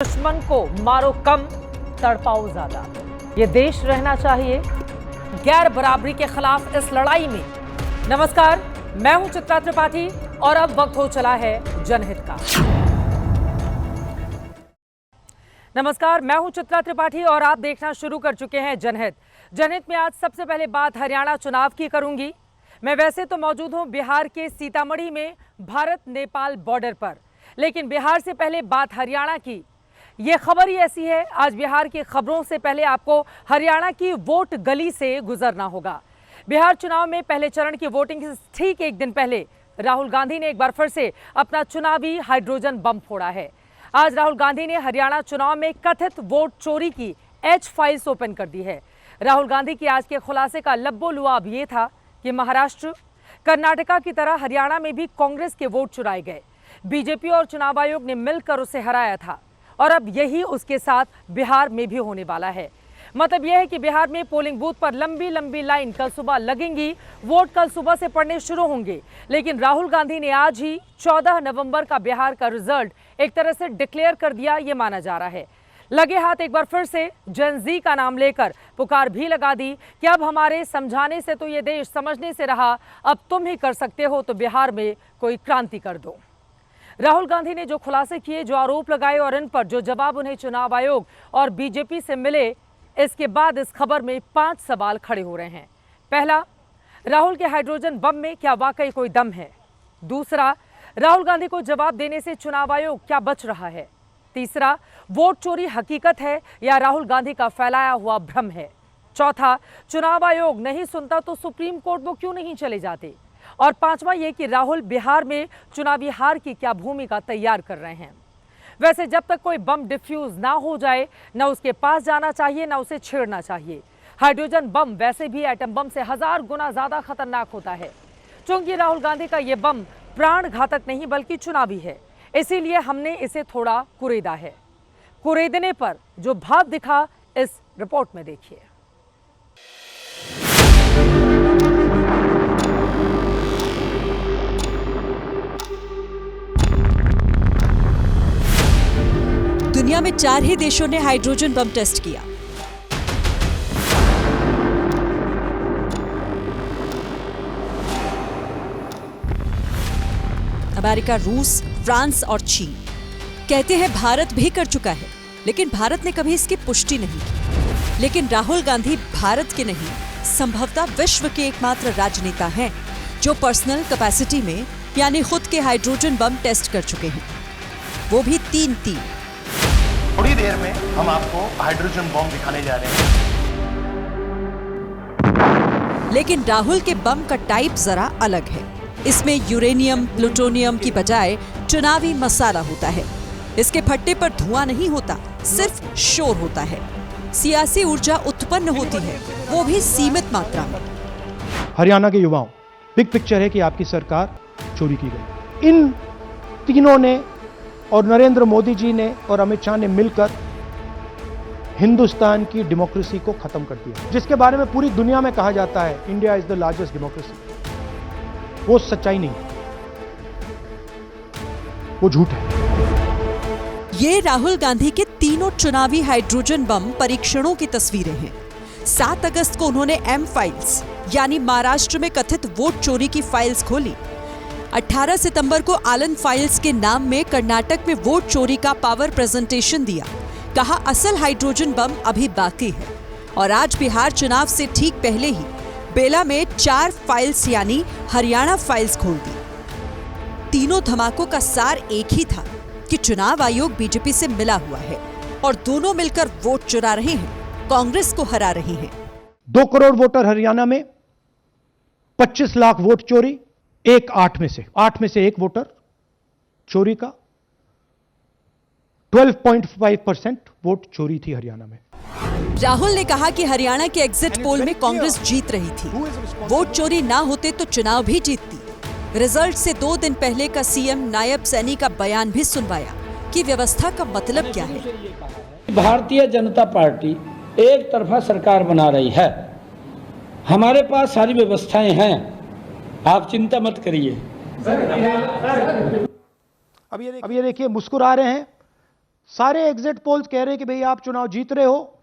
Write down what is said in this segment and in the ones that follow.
दुश्मन को मारो कम, तड़पाओ ज्यादा। ये देश रहना चाहिए गैर बराबरी के खिलाफ इस लड़ाई में। नमस्कार, मैं हूं चित्रा त्रिपाठी और अब वक्त हो चला है जनहित का। नमस्कार, मैं हूं चित्रा त्रिपाठी और आप देखना शुरू कर चुके हैं जनहित। जनहित में आज सबसे पहले बात हरियाणा चुनाव की करूंगी। मैं वैसे तो मौजूद हूं बिहार के सीतामढ़ी में भारत नेपाल बॉर्डर पर, लेकिन बिहार से पहले बात हरियाणा की। ये खबर ही ऐसी है, आज बिहार की खबरों से पहले आपको हरियाणा की वोट गली से गुजरना होगा। बिहार चुनाव में पहले चरण की वोटिंग से ठीक एक दिन पहले राहुल गांधी ने एक बार फिर से अपना चुनावी हाइड्रोजन बम फोड़ा है। आज राहुल गांधी ने हरियाणा चुनाव में कथित वोट चोरी की एच फाइल्स ओपन कर दी है। राहुल गांधी की आज के खुलासे का लब्बो लुआब ये था कि महाराष्ट्र, कर्नाटका की तरह हरियाणा में भी कांग्रेस के वोट चुराए गए। बीजेपी और चुनाव आयोग ने मिलकर उसे हराया था और अब यही उसके साथ बिहार में भी होने वाला है। मतलब यह है कि बिहार में पोलिंग बूथ पर लंबी लंबी लाइन कल सुबह लगेंगी, वोट कल सुबह से पड़ने शुरू होंगे। लेकिन राहुल गांधी ने आज ही 14 नवंबर का बिहार का रिजल्ट एक तरह से डिक्लेयर कर दिया, ये माना जा रहा है। लगे हाथ एक बार फिर से जेन ज़ी का नाम लेकर पुकार भी लगा दी कि अब हमारे समझाने से तो ये देश समझने से रहा, अब तुम ही कर सकते हो तो बिहार में कोई क्रांति कर दो। राहुल गांधी ने जो खुलासे किए, जो आरोप लगाए और इन पर जो जवाब उन्हें चुनाव आयोग और बीजेपी से मिले, इसके बाद इस खबर में 5 सवाल खड़े हो रहे हैं। पहला, राहुल के हाइड्रोजन बम में क्या वाकई कोई दम है? दूसरा, राहुल गांधी को जवाब देने से चुनाव आयोग क्या बच रहा है? तीसरा, वोट चोरी हकीकत है या राहुल गांधी का फैलाया हुआ भ्रम है? चौथा, चुनाव आयोग नहीं सुनता तो सुप्रीम कोर्ट वो क्यों नहीं चले जाते? और पांचवा ये कि राहुल बिहार में चुनावी हार की क्या भूमिका तैयार कर रहे हैं। वैसे जब तक कोई बम डिफ्यूज ना हो जाए, ना उसके पास जाना चाहिए, ना उसे छेड़ना चाहिए। हाइड्रोजन बम वैसे भी एटम बम से 1000 गुना ज्यादा खतरनाक होता है। चूंकि राहुल गांधी का ये बम प्राण घातक नहीं बल्कि चुनावी है, इसीलिए हमने इसे थोड़ा कुरेदा है। कुरेदने पर जो भाव दिखा, इस रिपोर्ट में देखिए। दुनिया में 4 ही देशों ने हाइड्रोजन बम टेस्ट किया। अमेरिका, रूस, फ्रांस और चीन। कहते हैं भारत भी कर चुका है, लेकिन भारत ने कभी इसकी पुष्टि नहीं की। लेकिन राहुल गांधी भारत के नहीं, संभवतः विश्व के एकमात्र राजनेता हैं जो पर्सनल कैपेसिटी में यानी खुद के हाइड्रोजन बम टेस्ट कर चुके हैं, वो भी 3-3। थोड़ी देर में हम आपको हाइड्रोजन बम दिखाने जा रहे हैं। लेकिन राहुल के बम का टाइप जरा अलग है। इसमें यूरेनियम, प्लूटोनियम की बजाय चुनावी मसाला होता है। इसके फट्टे पर धुआं नहीं होता, सिर्फ शोर होता है। सियासी ऊर्जा उत्पन्न होती है, वो भी सीमित मात्रा में। हरियाणा के युवाओं, बिग पिक्चर है कि आपकी सरकार चोरी की गई। इन तीनों ने और नरेंद्र मोदी जी ने और अमित शाह ने मिलकर हिंदुस्तान की डेमोक्रेसी को खत्म कर दिया, जिसके बारे में पूरी दुनिया में कहा जाता है India is the largest democracy. वो सच्चाई नहीं, वो झूठ है। ये राहुल गांधी के तीनों चुनावी हाइड्रोजन बम परीक्षणों की तस्वीरें हैं। 7 अगस्त को उन्होंने एम फाइल्स यानी महाराष्ट्र में कथित वोट चोरी की फाइल्स खोली। 18 सितंबर को आलन फाइल्स के नाम में कर्नाटक में वोट चोरी का पावर प्रेजेंटेशन दिया। कहा असल हाइड्रोजन बम अभी बाकी है। और आज बिहार चुनाव से ठीक पहले ही बेला में 4 फाइल्स यानी हरियाणा फाइल्स खोल दी। तीनों धमाकों का सार एक ही था कि चुनाव आयोग बीजेपी से मिला हुआ है और दोनों मिलकर वोट चुरा रहे हैं, कांग्रेस को हरा रही हैं। 2 करोड़ वोटर हरियाणा में, 25 लाख वोट चोरी, 8 में से 1 वोटर चोरी का। 12.5% वोट चोरी थी हरियाणा में। राहुल ने कहा कि हरियाणा के एग्जिट पोल में कांग्रेस जीत रही थी। वोट चोरी ना होते तो चुनाव भी जीतती। रिजल्ट से 2 दिन पहले का सीएम नायब सैनी का बयान भी सुनवाया कि व्यवस्था का मतलब क्या है। भारतीय जनता पार्टी एक तरफा सरकार बना रही है। हमारे पास सारी व्यवस्थाएं हैं, आप चिंता मत करिए। अब ये देखिए मुस्कुरा रहे हैं, सारे एग्जिट पोल्स कह रहे हैं कि भाई आप चुनाव जीत रहे हो,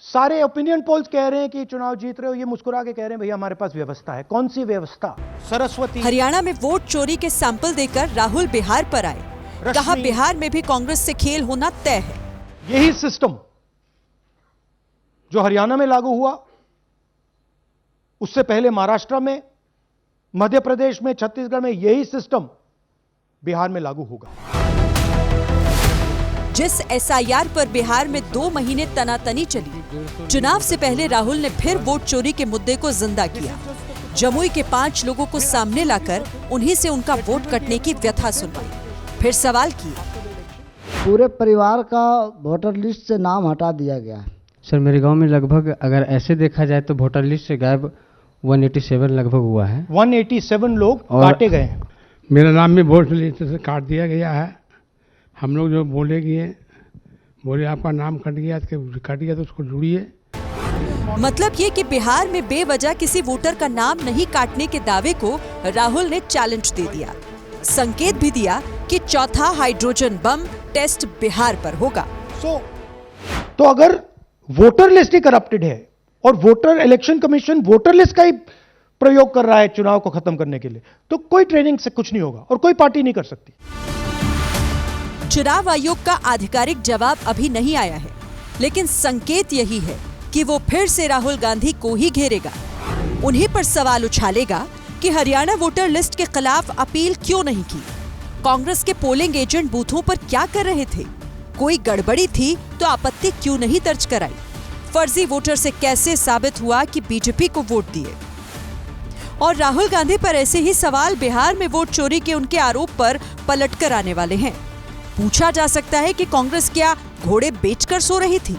सारे ओपिनियन पोल्स कह रहे हैं कि चुनाव जीत रहे हो। ये मुस्कुरा के कह रहे हैं भैया हमारे पास व्यवस्था है। कौन सी व्यवस्था? सरस्वती। हरियाणा में वोट चोरी के सैंपल देकर राहुल बिहार पर आए, कहा बिहार में भी कांग्रेस से खेल होना तय है। यही सिस्टम जो हरियाणा में लागू हुआ, उससे पहले महाराष्ट्र में, मध्य प्रदेश में, छत्तीसगढ़ में, यही सिस्टम बिहार में लागू होगा। जिस एसआईआर पर बिहार में 2 महीने तनातनी चली, चुनाव से पहले राहुल ने फिर वोट चोरी के मुद्दे को जिंदा किया। जमुई के 5 लोगों को सामने लाकर उन्हीं से उनका वोट कटने की व्यथा सुनवाई, फिर सवाल किए। पूरे परिवार का वोटर लिस्ट से नाम हटा दिया गया है। सर मेरे गांव में लगभग अगर ऐसे देखा जाए तो वोटर लिस्ट से गायब 187 लगभग हुआ है। 187 लोग काटे गए हैं। मेरा नाम भी वोटर लिस्ट से काट दिया गया है। हम लोग जो बोले आपका नाम कट गया तो उसको जुड़िए। मतलब ये कि बिहार में बेवजह किसी वोटर का नाम नहीं काटने के दावे को राहुल ने चैलेंज दे दिया। संकेत भी दिया कि चौथा हाइड्रोजन बम टेस्ट बिहार पर होगा। तो अगर वोटर लिस्ट ही करप्टेड है और voter election commission voter list का ही प्रयोग कर रहा है चुनाव को खत्म करने के लिए, तो कोई ट्रेनिंग से कुछ नहीं होगा और कोई पार्टी नहीं कर सकती। चुनाव आयोग का आधिकारिक जवाब अभी नहीं आया है, लेकिन संकेत यही है कि वो फिर से राहुल गांधी को ही घेरेगा। उन्हीं पर सवाल उछालेगा कि हरियाणा वोटर लिस्ट के खिलाफ अपील क्यों नहीं की, कांग्रेस के पोलिंग एजेंट बूथों पर क्या कर रहे थे, कोई गड़बड़ी थी तो आपत्ति क्यों नहीं दर्ज कराई, फर्जी वोटर से कैसे साबित हुआ कि बीजेपी को वोट दिए। और राहुल गांधी पर ऐसे ही सवाल बिहार में वोट चोरी के उनके आरोप पर पलटकर आने वाले हैं। पूछा जा सकता है कि कांग्रेस क्या घोड़े बेचकर सो रही थी।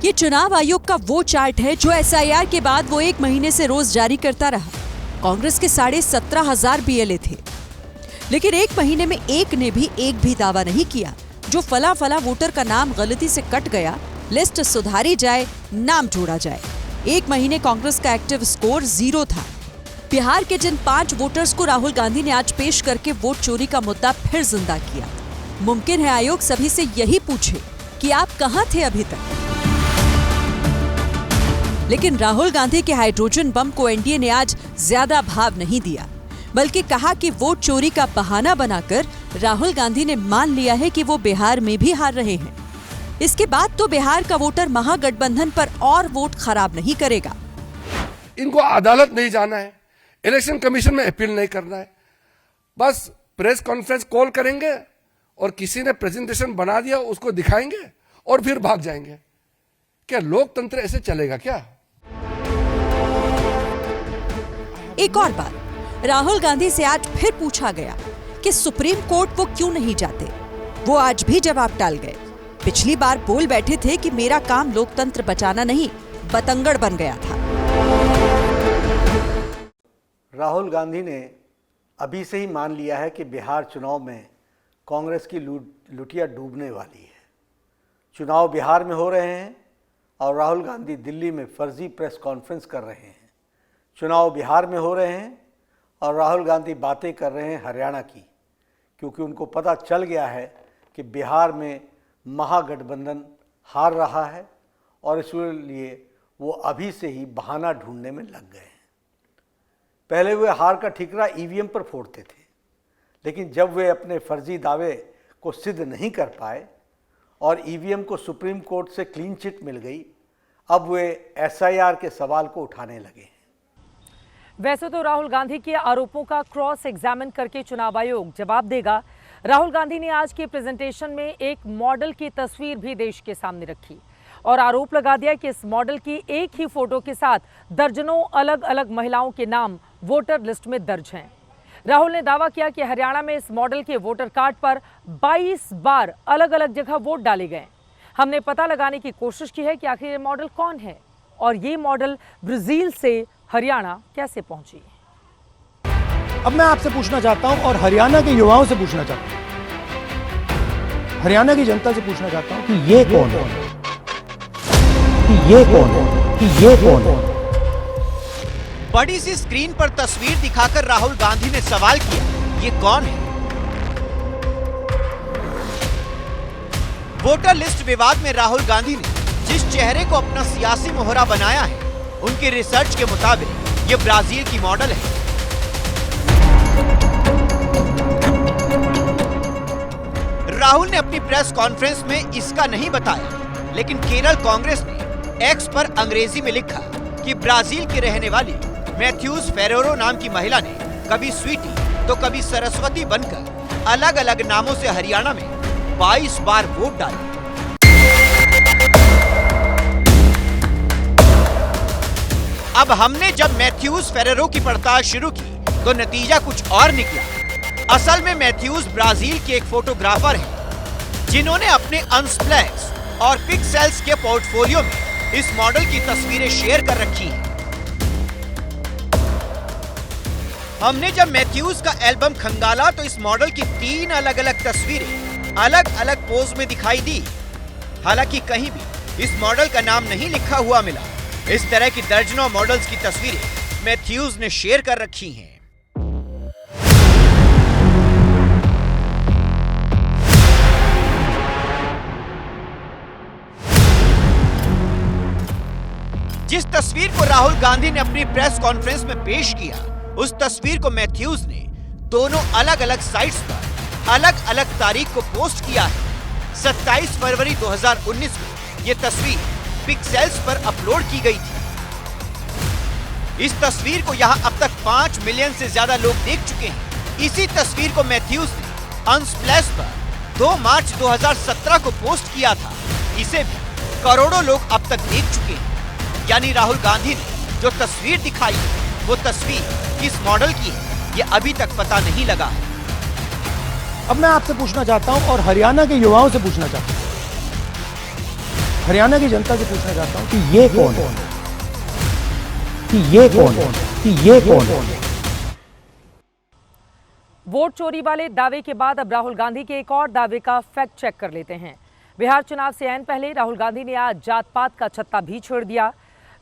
ये चुनाव आयोग का वो चार्ट है जो एसआईआर के बाद वो 1 महीने से रोज जारी करता रहा। कांग्रेस के 17,500 बीएलए थे, लेकिन 1 महीने में एक ने भी एक भी दावा नहीं किया जो फला फला वोटर का नाम गलती से कट गया, लिस्ट सुधारी जाए, नाम जोड़ा जाए। 1 महीने कांग्रेस का एक्टिव स्कोर 0 था। बिहार के जिन 5 वोटर्स को राहुल गांधी ने आज पेश करके वोट चोरी का मुद्दा फिर जिंदा किया, मुमकिन है आयोग सभी से यही पूछे कि आप कहां थे अभी तक। लेकिन राहुल गांधी के हाइड्रोजन बम को एनडीए ने आज ज्यादा भाव नहीं दिया, बल्कि कहा कि वोट चोरी का बहाना बनाकर राहुल गांधी ने मान लिया है कि वो बिहार में भी हार रहे हैं। इसके बाद तो बिहार का वोटर महागठबंधन पर और वोट खराब नहीं करेगा। इनको अदालत नहीं जाना है, इलेक्शन कमीशन में अपील नहीं करना है, बस प्रेस कॉन्फ्रेंस कॉल करेंगे और किसी ने प्रेजेंटेशन बना दिया उसको दिखाएंगे और फिर भाग जाएंगे। क्या लोकतंत्र ऐसे चलेगा क्या? एक और बात, राहुल गांधी से आज फिर पूछा गया कि सुप्रीम कोर्ट वो क्यों नहीं जाते। वो आज भी जवाब टाल गए। पिछली बार बोल बैठे थे कि मेरा काम लोकतंत्र बचाना नहीं, बतंगड़ बन गया था। राहुल गांधी ने अभी से ही मान लिया है कि बिहार चुनाव में कांग्रेस की लुटिया डूबने वाली है। चुनाव बिहार में हो रहे हैं और राहुल गांधी दिल्ली में फर्जी प्रेस कॉन्फ्रेंस कर रहे हैं। चुनाव बिहार में हो रहे हैं और राहुल गांधी बातें कर रहे हैं हरियाणा की, क्योंकि उनको पता चल गया है कि बिहार में महागठबंधन हार रहा है और इसलिए वो अभी से ही बहाना ढूंढने में लग गए हैं। पहले वे हार का ठिकरा ईवीएम पर फोड़ते थे, लेकिन जब वे अपने फर्जी दावे को सिद्ध नहीं कर पाए और ईवीएम को सुप्रीम कोर्ट से क्लीन चिट मिल गई, अब वे एसआईआर के सवाल को उठाने लगे हैं। वैसे तो राहुल गांधी के आरोपों का क्रॉस एग्जामिन करके चुनाव आयोग जवाब देगा। राहुल गांधी ने आज के प्रेजेंटेशन में एक मॉडल की तस्वीर भी देश के सामने रखी और आरोप लगा दिया कि इस मॉडल की एक ही फोटो के साथ दर्जनों अलग अलग महिलाओं के नाम वोटर लिस्ट में दर्ज हैं। राहुल ने दावा किया कि हरियाणा में इस मॉडल के वोटर कार्ड पर 22 बार अलग अलग जगह वोट डाले गए। हमने पता लगाने की कोशिश की है कि आखिर ये मॉडल कौन है और ये मॉडल ब्राजील से हरियाणा कैसे पहुंची। अब मैं आपसे पूछना चाहता हूं और हरियाणा के युवाओं से पूछना चाहता हूं, हरियाणा की जनता से पूछना चाहता हूं कि ये कौन है, कि ये कौन है, कि ये कौन है। बड़ी सी स्क्रीन पर तस्वीर दिखाकर राहुल गांधी ने सवाल किया ये कौन है? वोटर लिस्ट विवाद में राहुल गांधी ने जिस चेहरे को अपना सियासी मोहरा बनाया है, उनकी रिसर्च के मुताबिक ये ब्राजील की मॉडल है। राहुल ने अपनी प्रेस कॉन्फ्रेंस में इसका नहीं बताया, लेकिन केरल कांग्रेस ने एक्स पर अंग्रेजी में लिखा कि ब्राजील की रहने वाली मैथ्यूज फेरेरो नाम की महिला ने कभी स्वीटी तो कभी सरस्वती बनकर अलग अलग नामों से हरियाणा में 22 बार वोट डाले। अब हमने जब मैथ्यूज फेरेरो की पड़ताल शुरू की तो नतीजा कुछ और निकला। असल में मैथ्यूज ब्राजील के एक फोटोग्राफर हैं, जिन्होंने अपने अनस्प्लैक्स और पिक्सेल्स के पोर्टफोलियो में इस मॉडल की तस्वीरें शेयर कर रखी हैं। हमने जब मैथ्यूज का एल्बम खंगाला तो इस मॉडल की 3 अलग अलग तस्वीरें अलग अलग पोज में दिखाई दी। हालांकि कहीं भी इस मॉडल का नाम नहीं लिखा हुआ मिला। इस तरह की दर्जनों मॉडल्स की तस्वीरें मैथ्यूज ने शेयर कर रखी हैं। जिस तस्वीर को राहुल गांधी ने अपनी प्रेस कॉन्फ्रेंस में पेश किया, उस तस्वीर को मैथ्यूज ने दोनों अलग अलग साइट्स पर अलग अलग तारीख को पोस्ट किया है। 27 फरवरी 2019 को ये तस्वीर पिक्सेल्स पर अपलोड की गई थी। इस तस्वीर को यहां अब तक 5 मिलियन से ज्यादा लोग देख चुके हैं। इसी तस्वीर को मैथ्यूज ने अनस्प्लैश पर 2 मार्च 2017 को पोस्ट किया था। इसे भी करोड़ों लोग अब तक देख चुके हैं। यानी राहुल गांधी ने जो तस्वीर दिखाई है, वो तस्वीर किस मॉडल की है, ये अभी तक पता नहीं लगा है। अब मैं आपसे पूछना चाहता हूं और हरियाणा के युवाओं से पूछना चाहता हूं, हरियाणा की जनता से पूछना चाहता हूं कि ये कौन है, कि ये कौन है, कि ये कौन है। वोट चोरी वाले दावे के बाद अब राहुल गांधी के एक और दावे का फैक्ट चेक कर लेते हैं। बिहार चुनाव से ऐन पहले राहुल गांधी ने आज जात पात का छत्ता भी छोड़ दिया।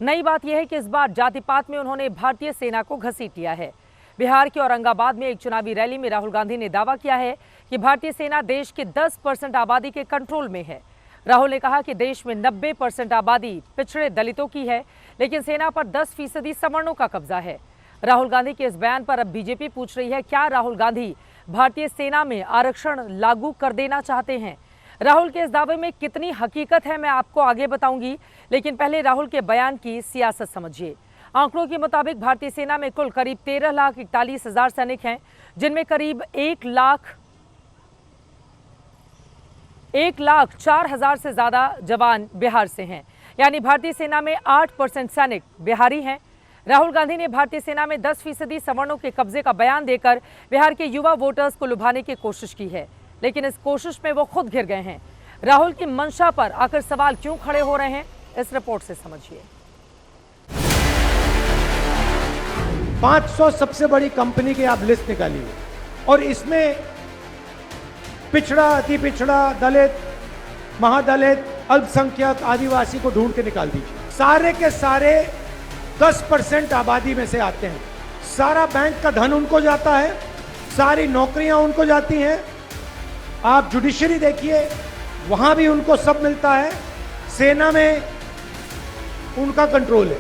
नई बात यह है कि इस बार जाति पात में उन्होंने भारतीय सेना को घसीट लिया है। बिहार के औरंगाबाद में एक चुनावी रैली में राहुल गांधी ने दावा किया है कि भारतीय सेना देश के 10% आबादी के कंट्रोल में है। राहुल ने कहा कि देश में 90% आबादी पिछड़े दलितों की है, लेकिन सेना पर 10% सवर्णों का कब्जा है। राहुल गांधी के इस बयान पर अब बीजेपी पूछ रही है, क्या राहुल गांधी भारतीय सेना में आरक्षण लागू कर देना चाहते हैं? राहुल के इस दावे में कितनी हकीकत है, मैं आपको आगे बताऊंगी, लेकिन पहले राहुल के बयान की सियासत समझिए। आंकड़ों के मुताबिक भारतीय सेना में कुल करीब 13,41,000 सैनिक हैं, जिनमें करीब 1,04,000 से ज्यादा जवान बिहार से हैं। यानी भारतीय सेना में 8% सैनिक बिहारी हैं। राहुल गांधी ने भारतीय सेना में 10% सवर्णों के कब्जे का बयान देकर बिहार के युवा वोटर्स को लुभाने की कोशिश की है, लेकिन इस कोशिश में वो खुद घिर गए हैं। राहुल की मंशा पर आखिर सवाल क्यों खड़े हो रहे हैं, इस रिपोर्ट से समझिए। 500 सबसे बड़ी कंपनी की आप लिस्ट निकालिए और इसमें पिछड़ा, अति पिछड़ा, दलित, महादलित, अल्पसंख्यक, आदिवासी को ढूंढ के निकाल दीजिए। सारे के सारे 10% आबादी में से आते हैं। सारा बैंक का धन उनको जाता है, सारी नौकरियां उनको जाती हैं। आप जुडिशरी देखिए, वहां भी उनको सब मिलता है। सेना में उनका कंट्रोल है।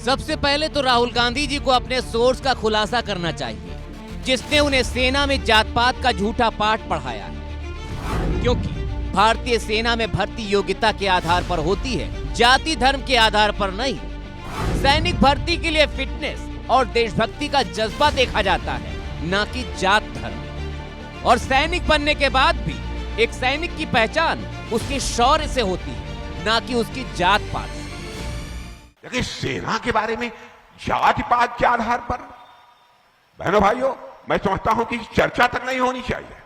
सबसे पहले तो राहुल गांधी जी को अपने सोर्स का खुलासा करना चाहिए, जिसने उन्हें सेना में जात पात का झूठा पाठ पढ़ाया है। क्योंकि भारतीय सेना में भर्ती योग्यता के आधार पर होती है, जाति धर्म के आधार पर नहीं। सैनिक भर्ती के लिए फिटनेस और देशभक्ति का जज्बा देखा जाता है, न कि जात धर्म। और सैनिक बनने के बाद भी एक सैनिक की पहचान उसके शौर्य से होती है, न कि उसकी जात पात से। लेकिन सेना के बारे में जाति पात के आधार पर, बहनों भाइयों, मैं समझता हूं कि चर्चा तक नहीं होनी चाहिए।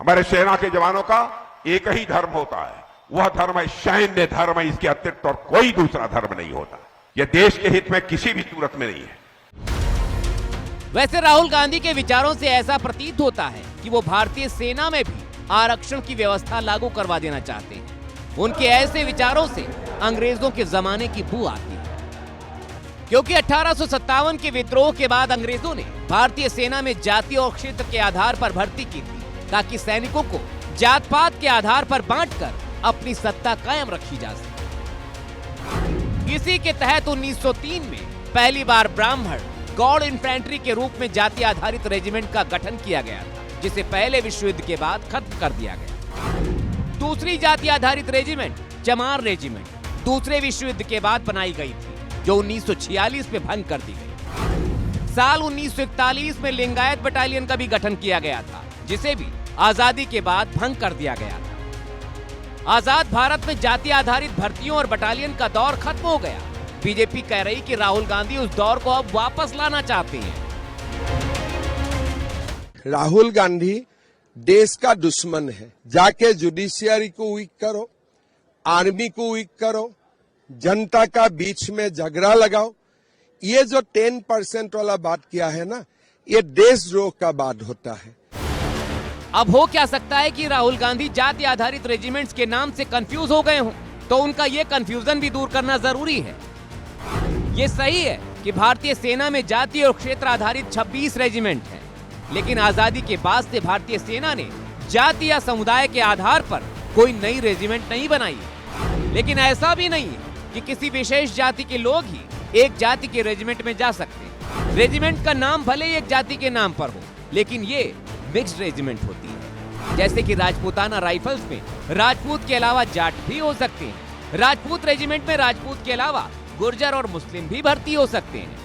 हमारे सेना के जवानों का एक ही धर्म होता है, वह धर्म है सैन्य धर्म है। इसके अतिरिक्त और कोई दूसरा धर्म नहीं होता। यह देश के हित में किसी भी सूरत में नहीं है। वैसे राहुल गांधी के विचारों से ऐसा प्रतीत होता है कि वो भारतीय सेना में भी आरक्षण की व्यवस्था लागू करवा देना चाहते हैं। उनके ऐसे विचारों से अंग्रेजों के जमाने की बू आती है। क्योंकि 1857 के विद्रोह के बाद अंग्रेजों ने भारतीय सेना में जाति और क्षेत्र के आधार पर भर्ती की थी, ताकि सैनिकों को जात पात के आधार पर बांटकर अपनी सत्ता कायम रखी जा सके। इसी के तहत 1903 में पहली बार ब्राह्मण गौड़ इन्फेंट्री के रूप में जाति आधारित रेजिमेंट का गठन किया गया था, जिसे पहले विश्व युद्ध के बाद खत्म कर दिया गया। दूसरी जाति आधारित रेजिमेंट चमार रेजिमेंट दूसरे विश्व युद्ध के बाद बनाई गई थी, जो 1946 में भंग कर दी गई। साल 1941 में लिंगायत बटालियन का भी गठन किया गया था, जिसे भी आजादी के बाद भंग कर दिया गया था। आजाद भारत में जाति आधारित भर्तियों और बटालियन का दौर खत्म हो गया। बीजेपी कह रही कि राहुल गांधी उस दौर को अब वापस लाना चाहते हैं। राहुल गांधी देश का दुश्मन है। जाके जुडिशियरी को वीक करो, आर्मी को वीक करो, जनता का बीच में झगड़ा लगाओ। ये जो 10% वाला बात किया है ना, ये देशद्रोह का बात होता है। अब हो क्या सकता है कि राहुल गांधी जाति आधारित रेजिमेंट्स के नाम से कंफ्यूज हो गए हों, तो उनका ये कंफ्यूजन भी दूर करना जरूरी है। ये सही है कि भारतीय सेना में जाति और क्षेत्र आधारित 26 रेजिमेंट हैं, लेकिन आजादी के बाद से भारतीय सेना ने जाति या समुदाय के आधार पर कोई नई रेजिमेंट नहीं बनाई। लेकिन ऐसा भी नहीं है कि किसी विशेष जाति के लोग ही एक जाति के रेजिमेंट में जा सकते हैं। रेजिमेंट का नाम भले ही एक जाति के नाम पर हो, लेकिन ये मिक्स्ड रेजिमेंट होती है। जैसे कि राजपूताना राइफल्स में राजपूत के अलावा जाट भी हो सकते हैं। राजपूत रेजिमेंट में राजपूत के अलावा गुर्जर और मुस्लिम भी भर्ती हो सकते हैं।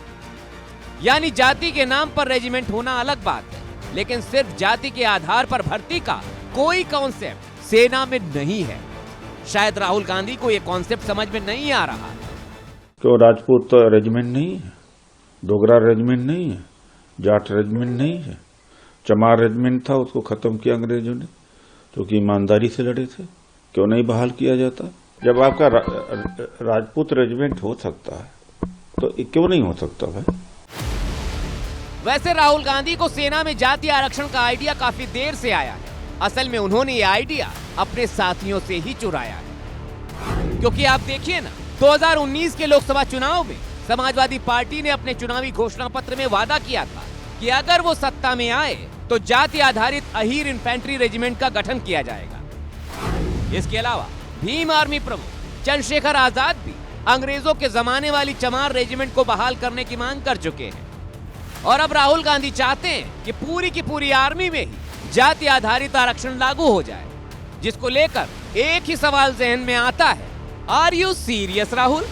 यानी जाति के नाम पर रेजिमेंट होना अलग बात है, लेकिन सिर्फ जाति के आधार पर भर्ती का कोई कॉन्सेप्ट सेना में नहीं है। शायद राहुल गांधी को यह कॉन्सेप्ट समझ में नहीं आ रहा। तो राजपूत रेजिमेंट नहीं है, डोगरा रेजिमेंट नहीं है, जाट रेजिमेंट नहीं है, चमार रेजिमेंट था, उसको खत्म किया अंग्रेजों ने, क्योंकि ईमानदारी से लड़े थे। क्यों नहीं बहाल किया जाता? जब आपका राजपूत रेजिमेंट हो सकता है तो क्यों नहीं हो सकता भाई? वैसे राहुल गांधी को सेना में जाति आरक्षण का आइडिया काफी देर से आया है। असल में उन्होंने ये आइडिया अपने साथियों से ही चुराया है। क्योंकि आप देखिए ना, 2019 के लोकसभा चुनाव में समाजवादी पार्टी ने अपने चुनावी घोषणा पत्र में वादा किया था कि अगर वो सत्ता में आए तो जाति आधारित अहीर इन्फेंट्री रेजिमेंट का गठन किया जाएगा। इसके अलावा भीम आर्मी प्रमुख चंद्रशेखर आजाद भी अंग्रेजों के जमाने वाली चमार रेजिमेंट को बहाल करने की मांग कर चुके हैं। और अब राहुल गांधी चाहते हैं कि पूरी की पूरी आर्मी में ही जाति आधारित आरक्षण लागू हो जाए, जिसको लेकर एक ही सवाल जहन में आता है, आर यू सीरियस राहुल?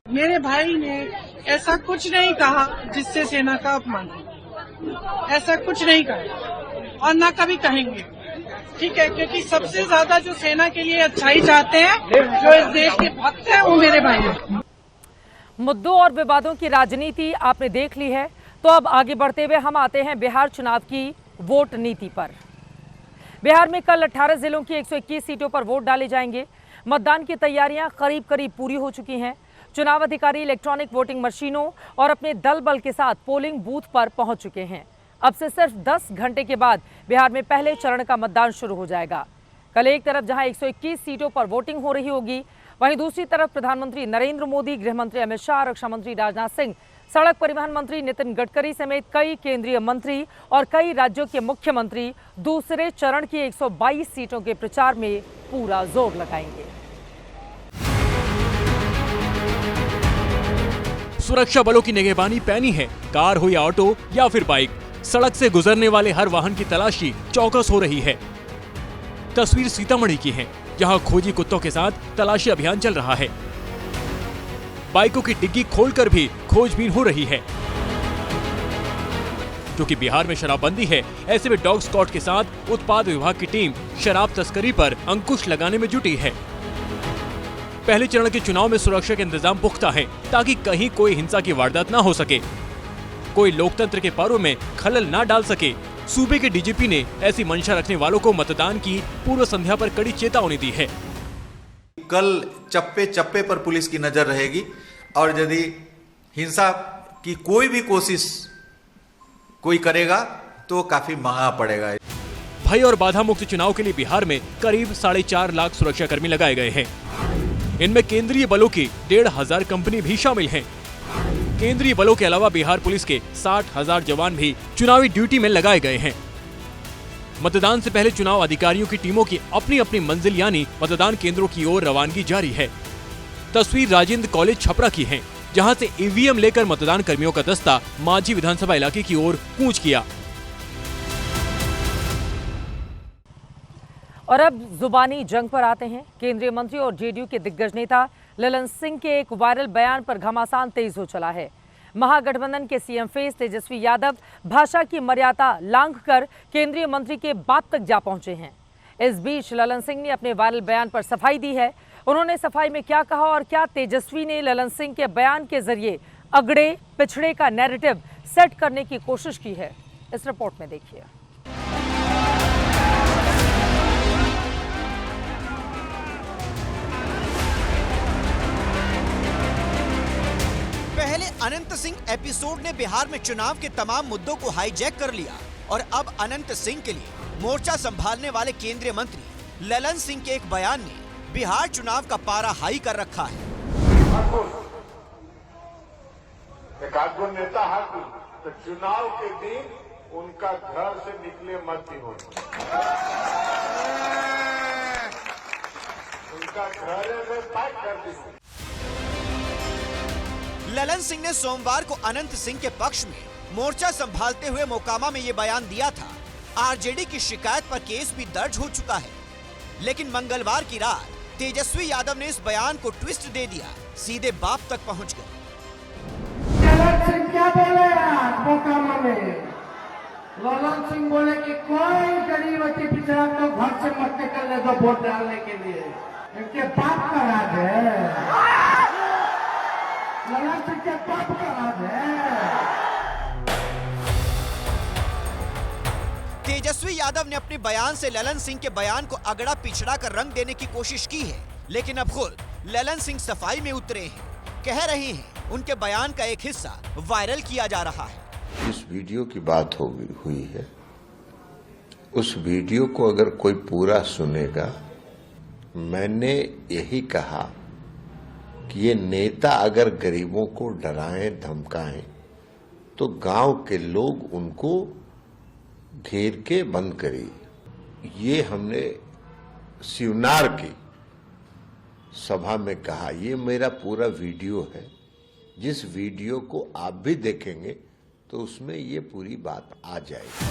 मेरे भाई ने ऐसा कुछ नहीं कहा जिससे सेना का अपमान हो। ऐसा कुछ नहीं कहा और ना कभी कहेंगे। ठीक है, क्योंकि सबसे ज्यादा जो सेना के लिए अच्छाई चाहते हैं, जो इस देश के भक्त हैं, वो मेरे भाई हैं। मुद्दों और विवादों की राजनीति आपने देख ली है, तो अब आगे बढ़ते हुए हम आते हैं बिहार चुनाव की वोट नीति पर। बिहार में कल 18 जिलों की 121 सीटों पर वोट डाले जाएंगे। मतदान की तैयारियां करीब करीब पूरी हो चुकी हैं। चुनाव अधिकारी इलेक्ट्रॉनिक वोटिंग मशीनों और अपने दल बल के साथ पोलिंग बूथ पर पहुंच चुके हैं। अब से सिर्फ 10 घंटे के बाद बिहार में पहले चरण का मतदान शुरू हो जाएगा। कल एक तरफ जहां 121 सीटों पर वोटिंग हो रही होगी, वहीं दूसरी तरफ प्रधानमंत्री नरेंद्र मोदी, गृह मंत्री अमित शाह, रक्षा मंत्री राजनाथ सिंह, सड़क परिवहन मंत्री नितिन गडकरी समेत कई केंद्रीय मंत्री और कई राज्यों के मुख्यमंत्री दूसरे चरण की 122 सीटों के प्रचार में पूरा जोर लगाएंगे। सुरक्षा बलों की निगहबानी पैनी है। कार हो या ऑटो या फिर बाइक, सड़क से गुजरने वाले हर वाहन की तलाशी चौकस हो रही है। तस्वीर सीतामढ़ी की है, जहां खोजी कुत्तों के साथ तलाशी अभियान चल रहा है। बाइकों की डिग्गी खोलकर भी खोजबीन हो रही है। क्योंकि बिहार में शराबबंदी है, ऐसे में डॉग स्क्वाड के साथ उत्पाद विभाग की टीम शराब तस्करी पर अंकुश लगाने में जुटी है। पहले चरण के चुनाव में सुरक्षा के इंतजाम पुख्ता है, ताकि कहीं कोई हिंसा की वारदात न हो सके, कोई लोकतंत्र के पर्व में खलल न डाल सके। सूबे के डीजीपी ने ऐसी मंशा रखने वालों को मतदान की पूर्व संध्या पर कड़ी चेतावनी दी है। कल चप्पे चप्पे पर पुलिस की नजर रहेगी और यदि हिंसा की कोई भी कोशिश कोई करेगा तो काफी महंगा पड़ेगा। भय और बाधा मुक्त चुनाव के लिए बिहार में करीब 4.5 लाख सुरक्षाकर्मी लगाए गए हैं। इनमें केंद्रीय बलों की 1,500 कंपनी भी शामिल हैं। केंद्रीय बलों के अलावा बिहार पुलिस के 60,000 जवान भी चुनावी ड्यूटी में लगाए गए हैं। मतदान से पहले चुनाव अधिकारियों की टीमों की अपनी अपनी मंजिल यानी मतदान केंद्रों की ओर रवानगी जारी है। तस्वीर राजेंद्र कॉलेज छपरा की है, जहां से ईवीएम लेकर मतदान कर्मियों का दस्ता मांझी विधानसभा इलाके की ओर कूच किया। और अब जुबानी जंग पर आते हैं। केंद्रीय मंत्री और जेडीयू के दिग्गज नेता ललन सिंह के एक वायरल बयान पर घमासान तेज हो चला है। महागठबंधन के सीएम फेस तेजस्वी यादव भाषा की मर्यादा लांघकर केंद्रीय मंत्री के बात तक जा पहुंचे हैं। इस बीच ललन सिंह ने अपने वायरल बयान पर सफाई दी है। उन्होंने सफाई में क्या कहा और क्या तेजस्वी ने ललन सिंह के बयान के जरिए अगड़े पिछड़े का नैरेटिव सेट करने की कोशिश की है, इस रिपोर्ट में देखिए। पहले अनंत सिंह एपिसोड ने बिहार में चुनाव के तमाम मुद्दों को हाईजैक कर लिया और अब अनंत सिंह के लिए मोर्चा संभालने वाले केंद्रीय मंत्री ललन सिंह के एक बयान ने बिहार चुनाव का पारा हाई कर रखा है। एक आदमी नेता है तो चुनाव के दिन उनका घर से निकले मत ही हो, उनका घर में पैक कर दी। ललन सिंह ने सोमवार को अनंत सिंह के पक्ष में मोर्चा संभालते हुए मोकामा में ये बयान दिया था। आरजेडी की शिकायत पर केस भी दर्ज हो चुका है, लेकिन मंगलवार की रात तेजस्वी यादव ने इस बयान को ट्विस्ट दे दिया, सीधे बाप तक पहुंच गए। ललन सिंह क्या बोले मोकामा में? ललन सिंह बोले कि कोई गरीब अति पिछड़ा को घर से मत निकलने दो वोट डालने के लिए, इनके बाप करा दे। ललन सिंह के बाप करा दे। तेजस्वी यादव ने अपने बयान से ललन सिंह के बयान को अगड़ा पिछड़ा कर रंग देने की कोशिश की है, लेकिन अब खुद ललन सिंह सफाई में उतरे हैं। कह रहे हैं उनके बयान का एक हिस्सा वायरल किया जा रहा है। इस वीडियो की बात हुई है, उस वीडियो को अगर कोई पूरा सुनेगा, मैंने यही कहा कि ये नेता अगर गरीबों को डराएं धमकाएं तो गांव के लोग उनको घेर के बंद करिए। ये हमने शिवनार की सभा में कहा। ये मेरा पूरा वीडियो है, जिस वीडियो को आप भी देखेंगे तो उसमें ये पूरी बात आ जाएगी।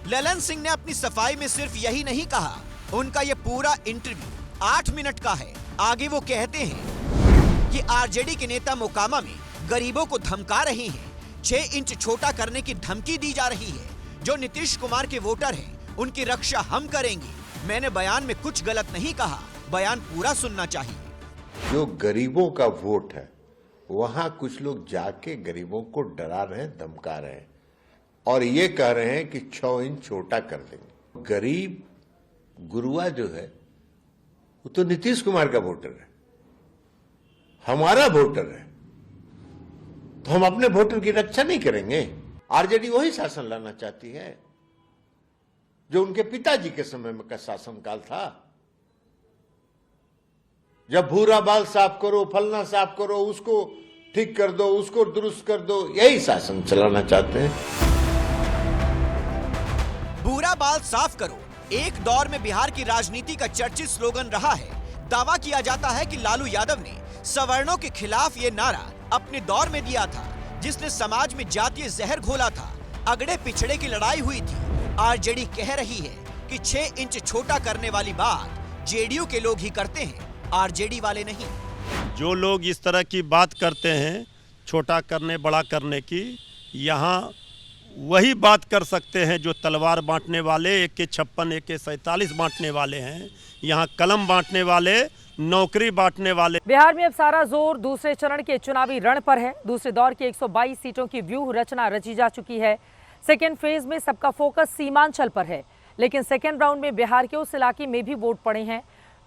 ललन सिंह ने अपनी सफाई में सिर्फ यही नहीं कहा, उनका ये पूरा इंटरव्यू 8 मिनट का है। आगे वो कहते हैं कि आरजेडी के नेता मोकामा में गरीबों को धमका रहे हैं, 6 इंच छोटा करने की धमकी दी जा रही है। जो नीतीश कुमार के वोटर हैं, उनकी रक्षा हम करेंगे। मैंने बयान में कुछ गलत नहीं कहा, बयान पूरा सुनना चाहिए। जो गरीबों का वोट है, वहां कुछ लोग जाके गरीबों को डरा रहे हैं, धमका रहे हैं और ये कह रहे हैं कि 6 इंच छोटा कर देंगे। गरीब गुरुआ जो है वो तो नीतीश कुमार का वोटर है, हमारा वोटर है, तो हम अपने वोटर की रक्षा नहीं करेंगे। आरजेडी वही शासन लाना चाहती है जो उनके पिताजी के समय में का शासनकाल था, जब भूरा बाल साफ करो, फलना साफ करो, उसको ठीक कर दो, उसको दुरुस्त कर दो, यही शासन चलाना चाहते हैं। भूरा बाल साफ करो एक दौर में बिहार की राजनीति का चर्चित स्लोगन रहा है। दावा किया जाता है कि लालू यादव ने सवर्णों के खिलाफ ये नारा अपने दौर में दिया था, जिसने समाज में जातीय जहर घोला था। अगड़े पिछड़े की लड़ाई हुई थी। आरजेडी कह रही है कि 6 इंच छोटा करने वाली बात जेडीयू के लोग ही करते हैं, आरजेडी वाले नहीं। जो लोग इस तरह की बात करते हैं छोटा करने बड़ा करने की, यहाँ वही बात कर सकते हैं जो तलवार बांटने वाले, AK-56 AK-47 बांटने वाले हैं। यहाँ कलम बांटने वाले, नौकरी बांटने वाले। बिहार में अब सारा जोर दूसरे चरण के चुनावी रण पर है। दूसरे दौर की 122 सीटों की व्यूह रचना रची जा चुकी है। सेकेंड फेज में सबका फोकस सीमांचल पर है, लेकिन सेकेंड राउंड में बिहार के उस इलाके में भी वोट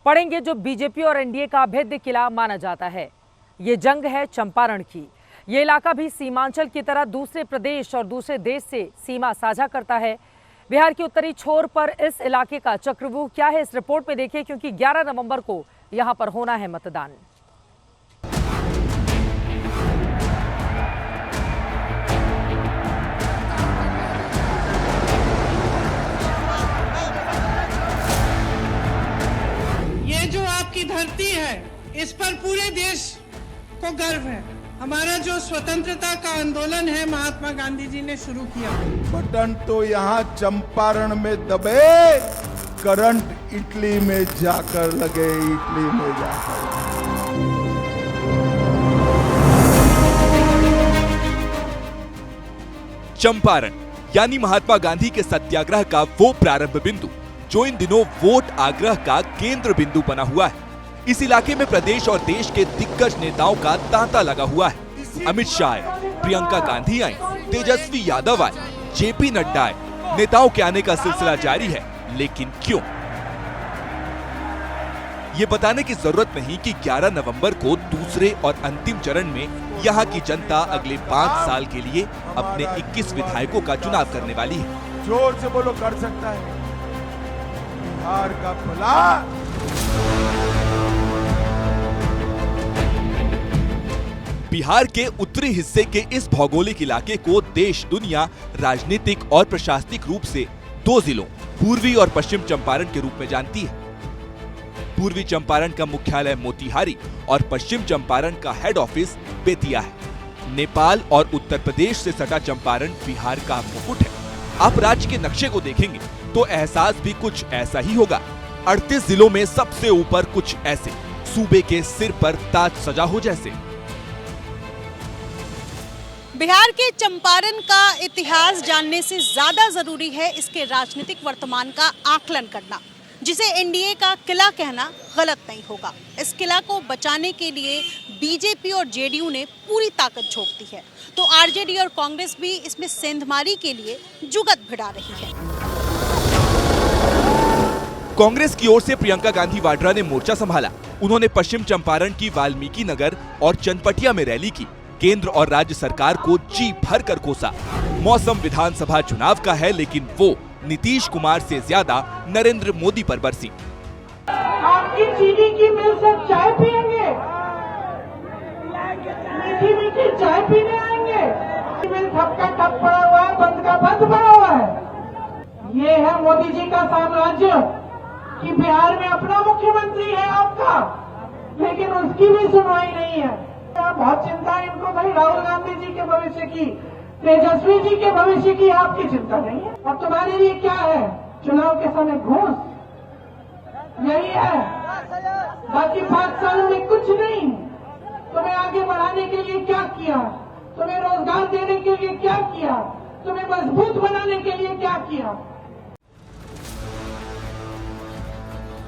पड़ेंगे जो बीजेपी और एनडीए का अभेद्य किला माना जाता है। ये जंग है चंपारण की। ये इलाका भी सीमांचल की तरह दूसरे प्रदेश और दूसरे देश से सीमा साझा करता है। बिहार के उत्तरी छोर पर इस इलाके का चक्रव्यूह क्या है, इस रिपोर्ट में देखिए, क्योंकि 11 नवंबर को यहां पर होना है मतदान। ये जो आपकी धरती है, इस पर पूरे देश को गर्व है। हमारा जो स्वतंत्रता का आंदोलन है, महात्मा गांधी जी ने शुरू किया। बटन तो यहाँ चंपारण में दबे, करंट इटली में जाकर लगे, इटली में जाकर। चंपारण यानी महात्मा गांधी के सत्याग्रह का वो प्रारंभ बिंदु जो इन दिनों वोट आग्रह का केंद्र बिंदु बना हुआ है। इस इलाके में प्रदेश और देश के दिग्गज नेताओं का तांता लगा हुआ है। अमित शाह आए, प्रियंका गांधी आई, तेजस्वी यादव आए, जेपी नड्डा आए। नेताओं के आने का सिलसिला जारी है, लेकिन क्यों? ये बताने की जरूरत नहीं कि 11 नवंबर को दूसरे और अंतिम चरण में यहाँ की जनता अगले 5 साल के लिए अपने 21 विधायकों का चुनाव करने वाली है। जोर से बोलो, कर सकता है बिहार का भला। बिहार के उत्तरी हिस्से के इस भौगोलिक इलाके को देश दुनिया राजनीतिक और प्रशासनिक रूप से 2 जिलों पूर्वी और पश्चिम चंपारण के रूप में जानती है। पूर्वी चंपारण का मुख्यालय मोतिहारी और पश्चिम चंपारण का हेड ऑफिस बेतिया है। नेपाल और उत्तर प्रदेश से सटा चंपारण बिहार का मुकुट है। आप राज्य के नक्शे को देखेंगे तो एहसास भी कुछ ऐसा ही होगा। 38 जिलों में सबसे ऊपर कुछ ऐसे, सूबे के सिर पर ताज सजा हो जैसे। बिहार के चंपारण का इतिहास जानने से ज्यादा जरूरी है इसके राजनीतिक वर्तमान का आकलन करना, जिसे एनडीए का किला कहना गलत नहीं होगा। इस किला को बचाने के लिए बीजेपी और जेडीयू ने पूरी ताकत झोंक दी है, तो आरजेडी और कांग्रेस भी इसमें सेंधमारी के लिए जुगत भिड़ा रही है। कांग्रेस की ओर से प्रियंका गांधी वाड्रा ने मोर्चा संभाला। उन्होंने पश्चिम चंपारण की वाल्मीकि नगर और चनपटिया में रैली की। केंद्र और राज्य सरकार को जी भर कर कोसा। मौसम विधानसभा चुनाव का है, लेकिन वो नीतीश कुमार से ज्यादा नरेंद्र मोदी पर बरसी। आपकी चीनी की मिल से चाय पिएंगे, मीठी मीठी चाय पीने आएंगे। मिल ठप का ठप पड़ा हुआ है, बंद का बंद पड़ा हुआ है। ये है मोदी जी का साम्राज्य कि बिहार में अपना मुख्यमंत्री है आपका, लेकिन उसकी भी सुनवाई नहीं है। बहुत चिंता है इनको भाई, राहुल गांधी जी के भविष्य की, तेजस्वी जी के भविष्य की आपकी चिंता नहीं है। अब तुम्हारे लिए क्या है? चुनाव के समय घूस, यही है। बाकी 5 साल में कुछ नहीं। तुम्हें आगे बढ़ाने के लिए क्या किया? तुम्हें रोजगार देने के लिए क्या किया? तुम्हें मजबूत बनाने के लिए क्या किया?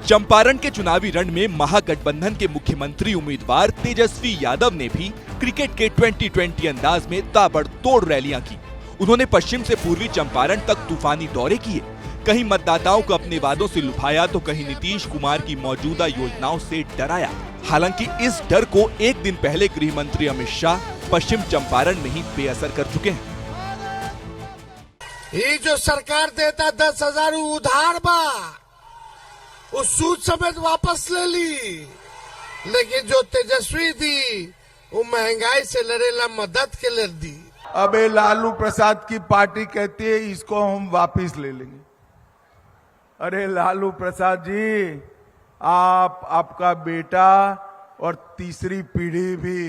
चंपारण के चुनावी रण में महागठबंधन के मुख्यमंत्री उम्मीदवार तेजस्वी यादव ने भी क्रिकेट के 2020 अंदाज में ताबड़तोड़ रैलियां की। उन्होंने पश्चिम से पूर्वी चंपारण तक तूफानी दौरे किए। कहीं मतदाताओं को अपने वादों से लुभाया तो कहीं नीतीश कुमार की मौजूदा योजनाओं से डराया। हालांकि इस डर को एक दिन पहले गृह मंत्री अमित शाह पश्चिम चंपारण में ही बेअसर कर चुके हैं। ये जो सरकार देता 10,000 उधार बा, उस सूद समेत वापस ले ली, लेकिन जो तेजस्वी दी वो महंगाई से लड़ेला मदद के लिए दी। अब ये लालू प्रसाद की पार्टी कहती है इसको हम वापस ले लेंगे। अरे लालू प्रसाद जी, आप, आपका बेटा और तीसरी पीढ़ी भी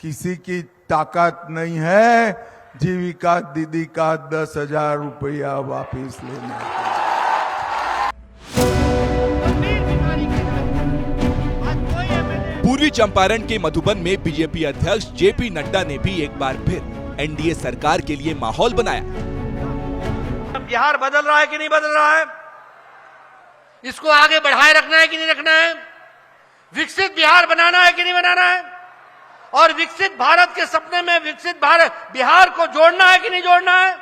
किसी की ताकत नहीं है जीविका दीदी का 10,000 रुपया वापस लेना। पूर्वी चंपारण के मधुबन में बीजेपी अध्यक्ष जेपी नड्डा ने भी एक बार फिर एनडीए सरकार के लिए माहौल बनाया। बिहार बदल रहा है कि नहीं बदल रहा है? इसको आगे बढ़ाए रखना है कि नहीं रखना है? विकसित बिहार बनाना है कि नहीं बनाना है? और विकसित भारत के सपने में विकसित भारत बिहार को जोड़ना है कि नहीं जोड़ना है?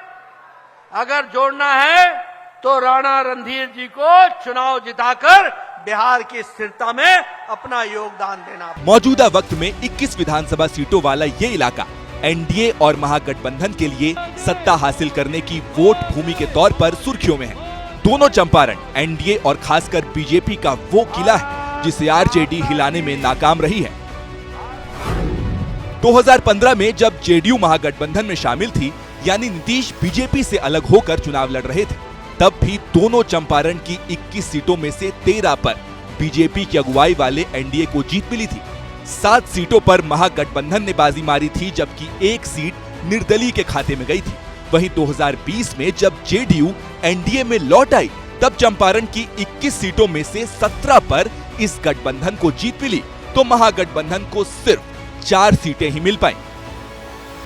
अगर जोड़ना है तो राणा रणधीर जी को चुनाव जिताकर बिहार की स्थिरता में अपना योगदान देना। मौजूदा वक्त में 21 विधानसभा सीटों वाला ये इलाका एनडीए और महागठबंधन के लिए सत्ता हासिल करने की वोट भूमि के तौर पर सुर्खियों में है। दोनों चंपारण एनडीए और खासकर बीजेपी का वो किला है जिसे आरजेडी हिलाने में नाकाम रही है। 2015 में जब जेडीयू महागठबंधन में शामिल थी, यानी नीतीश बीजेपी से अलग होकर चुनाव लड़ रहे थे, तब भी दोनों चंपारण की 21 सीटों में से 13 पर बीजेपी की अगुवाई वाले एनडीए को जीत मिली थी। 7 सीटों पर महागठबंधन ने बाजी मारी थी, जबकि 1 सीट निर्दलीय के खाते में गई थी। वहीं 2020 में जब जेडीयू एनडीए में लौट आई, तब चंपारण की 21 सीटों में से 17 पर इस गठबंधन को जीत मिली, तो महागठबंधन को सिर्फ 4 सीटें ही मिल पाई।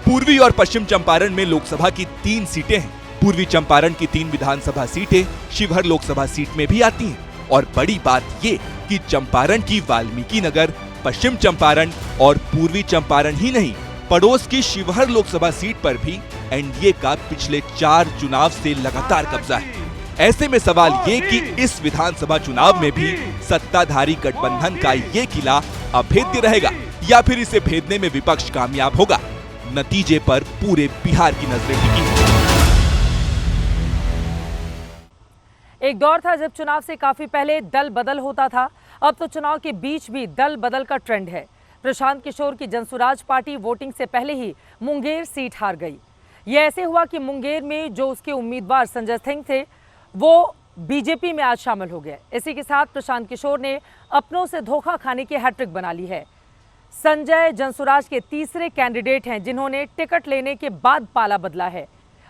पूर्वी और पश्चिम चंपारण में लोकसभा की 3 सीटें हैं। पूर्वी चंपारण की 3 विधानसभा सीटें शिवहर लोकसभा सीट में भी आती हैं। और बड़ी बात ये कि चंपारण की वाल्मीकि नगर, पश्चिम चंपारण और पूर्वी चंपारण ही नहीं, पड़ोस की शिवहर लोकसभा सीट पर भी एनडीए का पिछले 4 चुनाव से लगातार कब्जा है। ऐसे में सवाल ये कि इस विधानसभा चुनाव में भी सत्ताधारी गठबंधन का ये किला अभेद्य रहेगा या फिर इसे भेदने में विपक्ष कामयाब होगा। नतीजे पर पूरे बिहार की नजरें टिकी हैं। एक दौर था जब चुनाव से काफी पहले दल बदल होता था, अब तो चुनाव के बीच भी दल बदल का ट्रेंड है। प्रशांत किशोर की जनसुराज पार्टी वोटिंग से पहले ही मुंगेर सीट हार गई। ये ऐसे हुआ कि मुंगेर में जो उसके उम्मीदवार संजय सिंह थे, वो बीजेपी में आज शामिल हो गए। इसी के साथ प्रशांत किशोर ने अपनों से धोखा खाने की हैट्रिक बना ली है। संजय जनसुराज के तीसरे कैंडिडेट हैं जिन्होंने टिकट लेने के बाद पाला बदला है।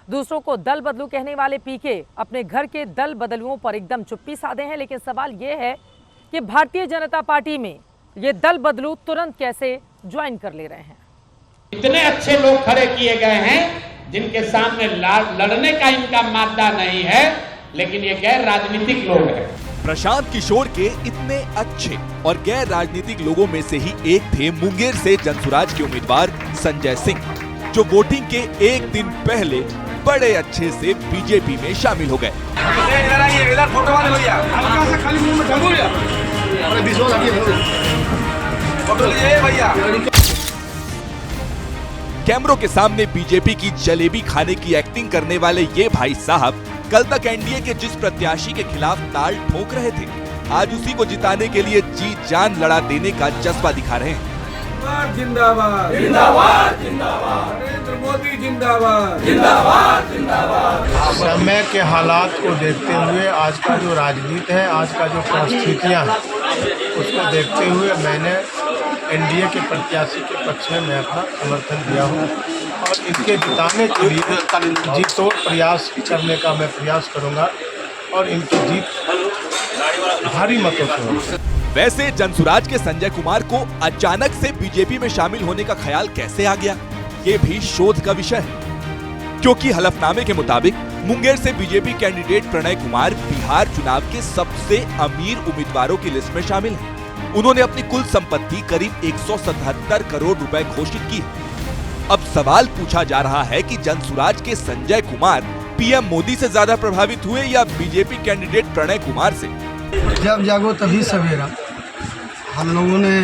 दूसरों को दल बदलू कहने वाले पीके अपने घर के दल बदलुओं पर एकदम चुप्पी साधे हैं, लेकिन सवाल ये है कि भारतीय जनता पार्टी में ये दल बदलू तुरंत कैसे ज्वाइन कर ले रहे हैं। इतने अच्छे लोग खड़े किए गए हैं जिनके सामने लड़ने का इनका मादा नहीं है, लेकिन ये गैर राजनीतिक लोग हैं। प्रशांत किशोर के इतने अच्छे और गैर राजनीतिक लोगों में से ही एक थे मुंगेर से जनसुराज के उम्मीदवार संजय सिंह, जो वोटिंग के एक दिन पहले बड़े अच्छे से बीजेपी में शामिल हो गए। कैमरों के सामने बीजेपी की जलेबी खाने की एक्टिंग करने वाले ये भाई साहब कल तक एनडीए के जिस प्रत्याशी के खिलाफ ताल ठोक रहे थे, आज उसी को जिताने के लिए जी जान लड़ा देने का जज्बा दिखा रहे हैं। जिंदाबाद जिंदाबाद जिंदाबाद, नरेंद्र मोदी जिंदाबाद जिंदाबाद जिंदाबाद। समय के हालात को देखते हुए, आज का जो राजनीति है, आज का जो परिस्थितियाँ हैं, उसको देखते हुए मैंने एनडीए के प्रत्याशी के पक्ष में मैं अपना समर्थन दिया हूँ और इनके जिताने के लिए जी तोड़ प्रयास करने का मैं प्रयास करूँगा और इनकी जीत भारी मतों से होगी। वैसे जनसुराज के संजय कुमार को अचानक से बीजेपी में शामिल होने का ख्याल कैसे आ गया, ये भी शोध का विषय है। क्योंकि हलफनामे के मुताबिक मुंगेर से बीजेपी कैंडिडेट प्रणय कुमार बिहार चुनाव के सबसे अमीर उम्मीदवारों की लिस्ट में शामिल हैं। उन्होंने अपनी कुल संपत्ति करीब 177 करोड़ रुपए घोषित की है। अब सवाल पूछा जा रहा है कि जनसुराज के संजय कुमार पीएम मोदी से ज्यादा प्रभावित हुए या बीजेपी कैंडिडेट प्रणय कुमार से? जब जागो तभी सवेरा। हम लोगों ने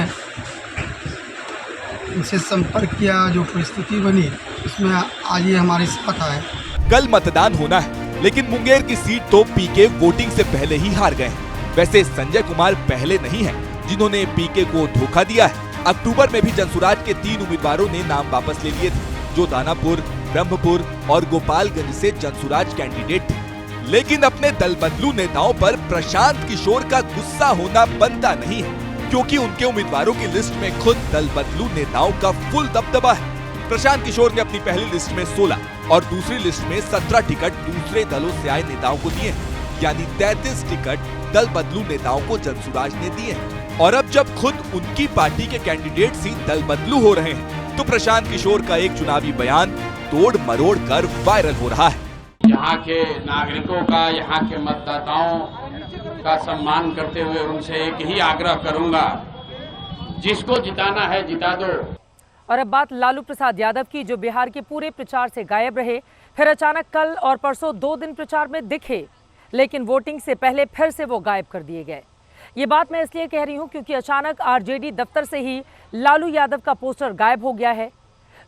इनसे संपर्क किया, जो परिस्थिति बनी उसमें आज ये हमारे साथ आए। कल मतदान होना है, लेकिन मुंगेर की सीट तो पीके वोटिंग से पहले ही हार गए हैं। वैसे संजय कुमार पहले नहीं है जिन्होंने पीके को धोखा दिया है। अक्टूबर में भी जनसुराज के 3 उम्मीदवारों ने नाम वापस ले लिए थे, जो दानापुर, ब्रह्मपुर और गोपालगंज से जनसुराज कैंडिडेट थे। लेकिन अपने दल बदलू नेताओं पर प्रशांत किशोर का गुस्सा होना बनता नहीं है, क्योंकि उनके उम्मीदवारों की लिस्ट में खुद दल बदलू नेताओं का फुल दबदबा है। प्रशांत किशोर ने अपनी पहली लिस्ट में 16 और दूसरी लिस्ट में 17 टिकट दूसरे दलों से आए नेताओं को दिए हैं, यानी 33 टिकट दल बदलू नेताओं को जनसुराज ने दिए हैं। और अब जब खुद उनकी पार्टी के कैंडिडेट ही दल बदलू हो रहे हैं, तो प्रशांत किशोर का एक चुनावी बयान तोड़ मरोड़ कर वायरल हो रहा है। यहाँ के नागरिकों का, यहाँ के मतदाताओं का सम्मान करते हुए उनसे एक ही आग्रह करूंगा, जिसको जिताना है जिता दो। और अब बात लालू प्रसाद यादव की, जो बिहार के पूरे प्रचार से गायब रहे, फिर अचानक कल और परसों 2 दिन प्रचार में दिखे, लेकिन वोटिंग से पहले फिर से वो गायब कर दिए गए। ये बात मैं इसलिए कह रही हूं क्योंकि अचानक आरजेडी दफ्तर से ही लालू यादव का पोस्टर गायब हो गया है।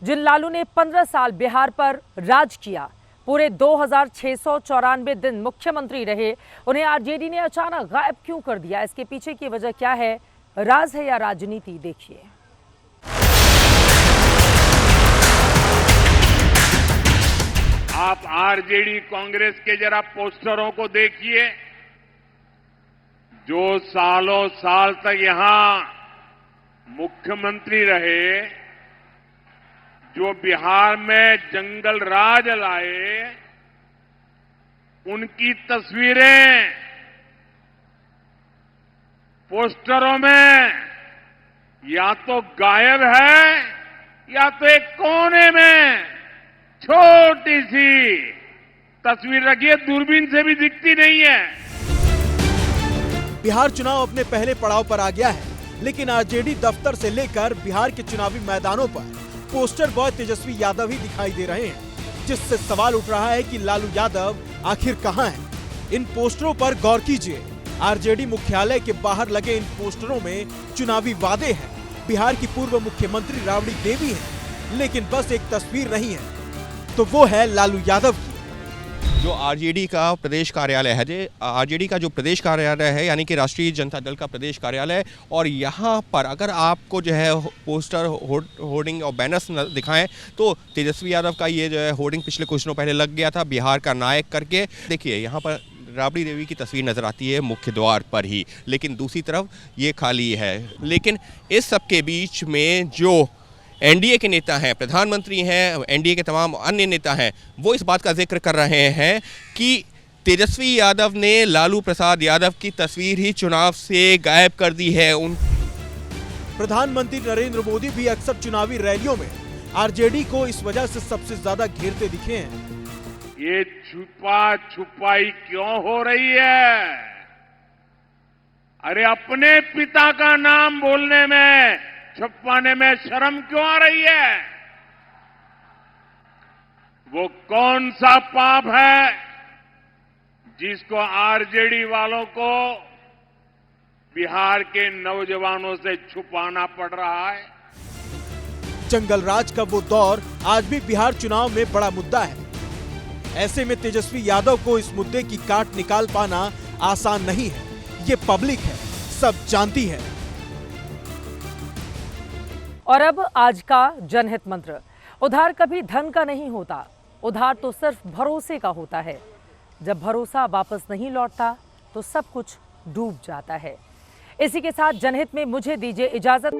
जिन लालू ने 15 साल बिहार पर राज किया, पूरे 2694 दिन मुख्यमंत्री रहे, उन्हें आरजेडी ने अचानक गायब क्यों कर दिया? इसके पीछे की वजह क्या है? राज है या राजनीति? देखिए। आप आरजेडी कांग्रेस के जरा पोस्टरों को देखिए, जो सालों साल तक यहां मुख्यमंत्री रहे, जो बिहार में जंगल राज लाए, उनकी तस्वीरें पोस्टरों में या तो गायब है या तो एक कोने में छोटी सी तस्वीर रखिए, दूरबीन से भी दिखती नहीं है। बिहार चुनाव अपने पहले पड़ाव पर आ गया है, लेकिन आरजेडी दफ्तर से लेकर बिहार के चुनावी मैदानों पर पोस्टर बॉय तेजस्वी यादव ही दिखाई दे रहे हैं, जिससे सवाल उठ रहा है कि लालू यादव आखिर कहां हैं? इन पोस्टरों पर गौर कीजिए। आरजेडी मुख्यालय के बाहर लगे इन पोस्टरों में चुनावी वादे हैं, बिहार की पूर्व मुख्यमंत्री राबड़ी देवी हैं, लेकिन बस एक तस्वीर नहीं है, तो वो है लालू यादव की। जो आरजेडी का प्रदेश कार्यालय है, आरजेडी का जो प्रदेश कार्यालय है, यानी कि राष्ट्रीय जनता दल का प्रदेश कार्यालय, और यहाँ पर अगर आपको जो है पोस्टर, होर्डिंग और बैनर्स दिखाएं तो तेजस्वी यादव का ये जो है होर्डिंग पिछले कुछ दिनों पहले लग गया था, बिहार का नायक करके। देखिए यहाँ पर राबड़ी देवी की तस्वीर नजर आती है मुख्य द्वार पर ही, लेकिन दूसरी तरफ ये खाली है। लेकिन इस सब के बीच में जो एनडीए के नेता हैं, प्रधानमंत्री हैं, एनडीए के तमाम अन्य नेता हैं, वो इस बात का जिक्र कर रहे हैं कि तेजस्वी यादव ने लालू प्रसाद यादव की तस्वीर ही चुनाव से गायब कर दी है। प्रधानमंत्री नरेंद्र मोदी भी अक्सर चुनावी रैलियों में आरजेडी को इस वजह से सबसे ज्यादा घेरते दिखे हैं। ये छुपा छुपाई क्यों हो रही है? अरे अपने पिता का नाम बोलने में, छुपाने में शर्म क्यों आ रही है? वो कौन सा पाप है जिसको आरजेडी वालों को बिहार के नौजवानों से छुपाना पड़ रहा है? जंगल राज का वो दौर आज भी बिहार चुनाव में बड़ा मुद्दा है। ऐसे में तेजस्वी यादव को इस मुद्दे की काट निकाल पाना आसान नहीं है, ये पब्लिक है, सब जानती है। और अब आज का जनहित मंत्र। उधार कभी धन का नहीं होता, उधार तो सिर्फ भरोसे का होता है। जब भरोसा वापस नहीं लौटता तो सब कुछ डूब जाता है। इसी के साथ जनहित में मुझे दीजिए इजाजत।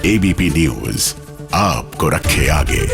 एबीपी न्यूज आपको रखे आगे।